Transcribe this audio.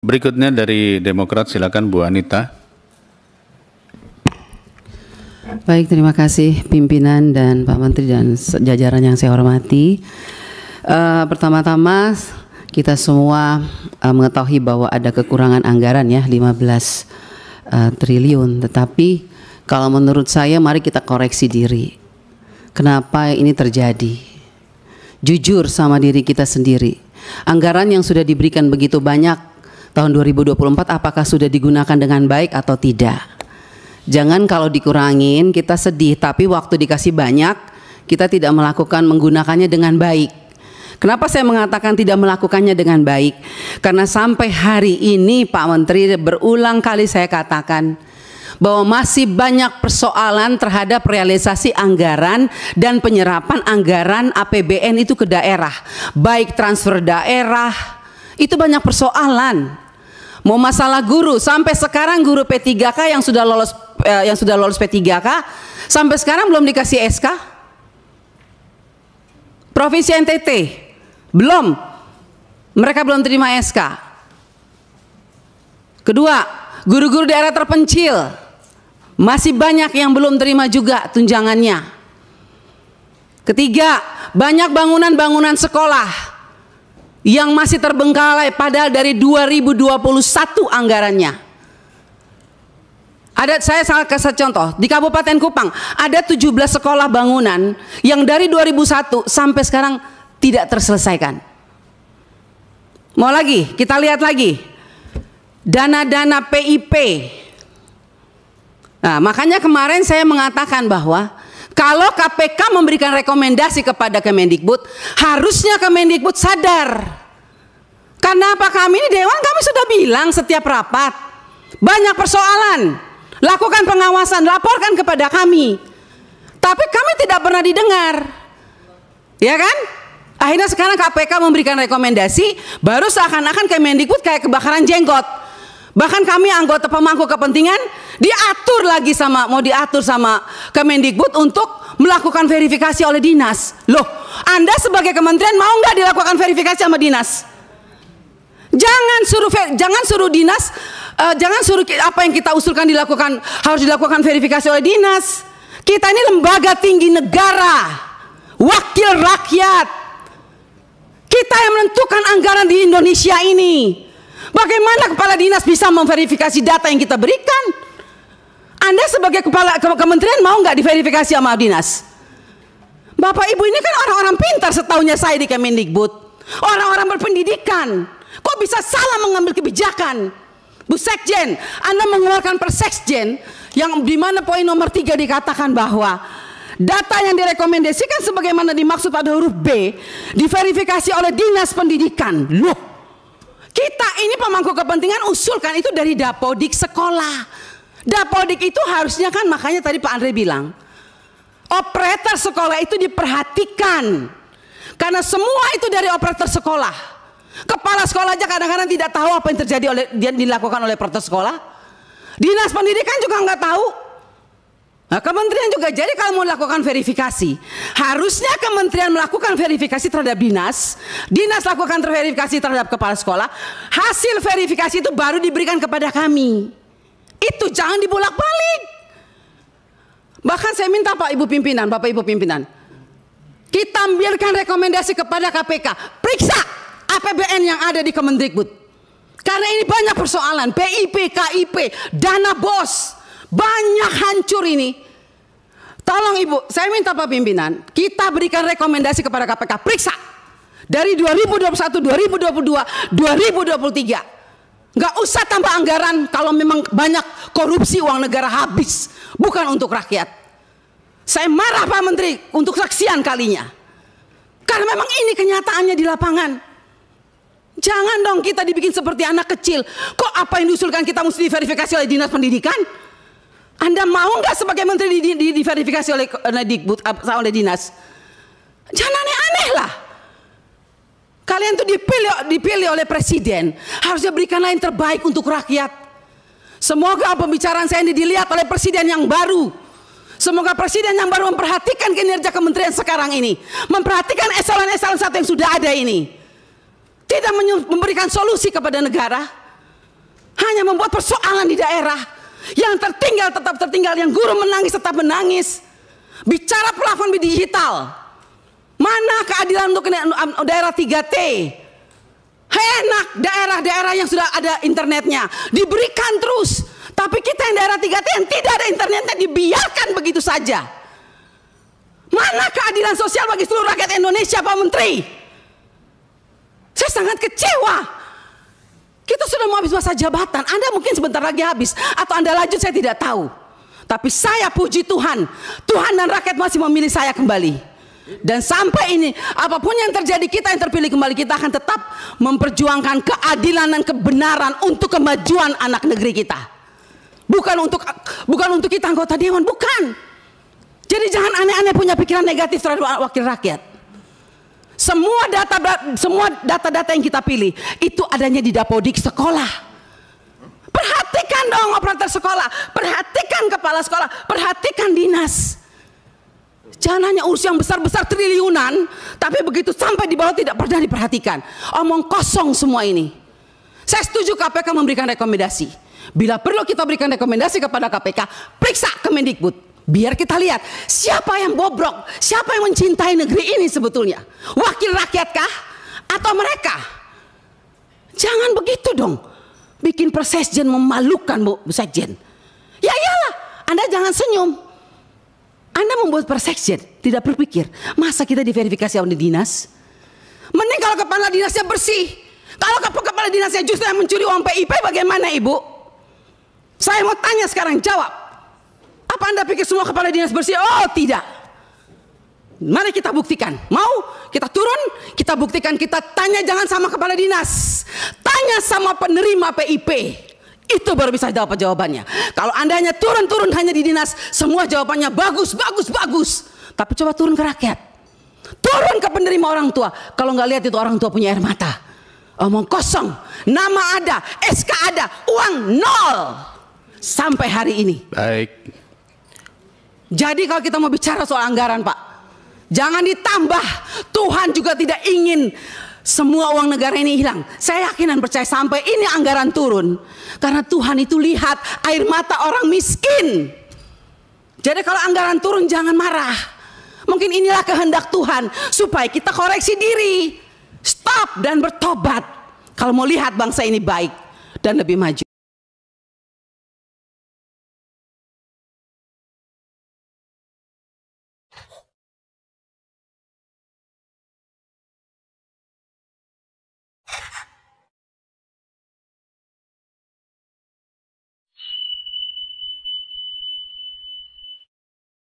Berikutnya dari Demokrat, silakan Bu Anita. Baik, terima kasih pimpinan dan Pak Menteri dan jajaran yang saya hormati. Pertama-tama kita semua mengetahui bahwa ada kekurangan anggaran ya 15 triliun. Tetapi kalau menurut saya mari kita koreksi diri. Kenapa ini terjadi? Jujur sama diri kita sendiri. Anggaran yang sudah diberikan begitu banyak tahun 2024 apakah sudah digunakan dengan baik atau tidak? Jangan kalau dikurangin kita sedih, tapi waktu dikasih banyak kita tidak menggunakannya dengan baik. Kenapa saya mengatakan tidak melakukannya dengan baik? Karena sampai hari ini Pak Menteri berulang kali saya katakan bahwa masih banyak persoalan terhadap realisasi anggaran dan penyerapan anggaran APBN itu ke daerah, baik transfer daerah, itu banyak persoalan. Mau masalah guru, sampai sekarang guru P3K yang sudah lolos P3K sampai sekarang belum dikasih SK. Provinsi NTT belum, mereka belum terima SK. Kedua, guru-guru daerah terpencil masih banyak yang belum terima juga tunjangannya. Ketiga, banyak bangunan-bangunan sekolah yang masih terbengkalai padahal dari 2021 anggarannya. Saya kasih contoh, di Kabupaten Kupang ada 17 sekolah bangunan yang dari 2001 sampai sekarang tidak terselesaikan. Mau lagi, kita lihat lagi. Dana-dana PIP. Nah, makanya kemarin saya mengatakan bahwa kalau KPK memberikan rekomendasi kepada Kemendikbud, harusnya Kemendikbud sadar. Karena apa, kami ini Dewan, kami sudah bilang setiap rapat, banyak persoalan, lakukan pengawasan, laporkan kepada kami. Tapi kami tidak pernah didengar. Ya kan? Akhirnya sekarang KPK memberikan rekomendasi, baru seakan-akan Kemendikbud kayak kebakaran jenggot. Bahkan kami anggota pemangku kepentingan mau diatur sama Kemendikbud untuk melakukan verifikasi oleh dinas. Loh, Anda sebagai kementerian mau nggak dilakukan verifikasi sama dinas? Jangan suruh dinas, jangan suruh apa yang kita usulkan harus dilakukan verifikasi oleh dinas. Kita ini lembaga tinggi negara, wakil rakyat. Kita yang menentukan anggaran di Indonesia ini. Bagaimana kepala dinas bisa memverifikasi data yang kita berikan? Anda sebagai kepala kementerian mau nggak diverifikasi sama dinas? Bapak Ibu ini kan orang-orang pintar setahunya saya di Kemendikbud. Orang-orang berpendidikan. Kok bisa salah mengambil kebijakan? Bu Sekjen, Anda mengeluarkan Persekjen yang dimana poin nomor 3 dikatakan bahwa data yang direkomendasikan sebagaimana dimaksud pada huruf B diverifikasi oleh dinas pendidikan. Loh, kita ini pemangku kepentingan usulkan itu dari Dapodik sekolah. Dapodik itu harusnya kan, makanya tadi Pak Andre bilang operator sekolah itu diperhatikan, karena semua itu dari operator sekolah. Kepala sekolah aja kadang-kadang tidak tahu apa yang terjadi dilakukan oleh operator sekolah. Dinas pendidikan juga nggak tahu. Nah, kementerian juga. Jadi kalau mau lakukan verifikasi, harusnya kementerian melakukan verifikasi terhadap dinas, dinas lakukan verifikasi terhadap kepala sekolah, hasil verifikasi itu baru diberikan kepada kami. Itu jangan dibolak-balik. Bahkan saya minta Bapak Ibu pimpinan, kita ambilkan rekomendasi kepada KPK, periksa APBN yang ada di Kemendikbud. Karena ini banyak persoalan, PIP, KIP, dana BOS, banyak hancur ini. Tolong Ibu, saya minta Pak Pimpinan, kita berikan rekomendasi kepada KPK, periksa dari 2021, 2022, 2023. Nggak usah tambah anggaran kalau memang banyak korupsi, uang negara habis, bukan untuk rakyat. Saya marah Pak Menteri untuk sekian kalinya. Karena memang ini kenyataannya di lapangan. Jangan dong kita dibikin seperti anak kecil. Kok apa yang diusulkan kita mesti diverifikasi oleh dinas pendidikan? Anda mau nggak sebagai menteri diverifikasi oleh Dikbud, oleh dinas? Jangan aneh-aneh lah. Kalian tuh dipilih oleh presiden, harusnya berikanlah yang terbaik untuk rakyat. Semoga pembicaraan saya ini dilihat oleh presiden yang baru. Semoga presiden yang baru memperhatikan kinerja kementerian sekarang ini, memperhatikan eselon-eselon 1 yang sudah ada ini. Tidak memberikan solusi kepada negara, hanya membuat persoalan di daerah. Yang tertinggal tetap tertinggal, yang guru menangis tetap menangis. Bicara plafon digital, mana keadilan untuk daerah 3T? Enak daerah-daerah yang sudah ada internetnya diberikan terus, tapi kita yang daerah 3T yang tidak ada internetnya dibiarkan begitu saja. Mana keadilan sosial bagi seluruh rakyat Indonesia, Pak Menteri? Saya sangat kecewa. Kita sudah mau habis masa jabatan, Anda mungkin sebentar lagi habis, atau Anda lanjut, saya tidak tahu. Tapi saya puji Tuhan, Tuhan dan rakyat masih memilih saya kembali. Dan sampai ini, apapun yang terjadi, kita yang terpilih kembali, kita akan tetap memperjuangkan keadilan dan kebenaran untuk kemajuan anak negeri kita. Bukan untuk kita anggota dewan, bukan. Jadi jangan aneh-aneh punya pikiran negatif terhadap wakil rakyat. Semua data-data yang kita pilih itu adanya di Dapodik sekolah. Perhatikan dong operator sekolah, perhatikan kepala sekolah, perhatikan dinas. Jangan hanya urus yang besar-besar triliunan, tapi begitu sampai di bawah tidak pernah diperhatikan. Omong kosong semua ini. Saya setuju KPK memberikan rekomendasi. Bila perlu kita berikan rekomendasi kepada KPK, periksa Kemendikbud. Biar kita lihat siapa yang bobrok, siapa yang mencintai negeri ini sebetulnya. Wakil rakyatkah atau mereka? Jangan begitu dong. Bikin Persesjen memalukan, Bu Sekjen. Ya iyalah, Anda jangan senyum. Anda membuat Persesjen tidak berpikir, masa kita diverifikasi oleh dinas? Mending kalau kepala dinasnya bersih. Kalau kepala dinasnya justru yang mencuri uang PIP, bagaimana Ibu? Saya mau tanya sekarang, jawab. Apa Anda pikir semua kepala dinas bersih? Oh tidak. Mari kita buktikan. Mau kita turun, kita buktikan, kita tanya jangan sama kepala dinas, tanya sama penerima PIP. Itu baru bisa dapat jawabannya. Kalau Anda hanya turun hanya di dinas, semua jawabannya bagus. Tapi coba turun ke rakyat, turun ke penerima orang tua. Kalau nggak lihat itu orang tua punya air mata. Omong kosong, nama ada, SK ada, uang nol sampai hari ini. Baik. Jadi kalau kita mau bicara soal anggaran, Pak, jangan ditambah. Tuhan juga tidak ingin semua uang negara ini hilang. Saya yakin dan percaya sampai ini anggaran turun, karena Tuhan itu lihat air mata orang miskin. Jadi kalau anggaran turun jangan marah. Mungkin inilah kehendak Tuhan supaya kita koreksi diri, stop dan bertobat. Kalau mau lihat bangsa ini baik dan lebih maju.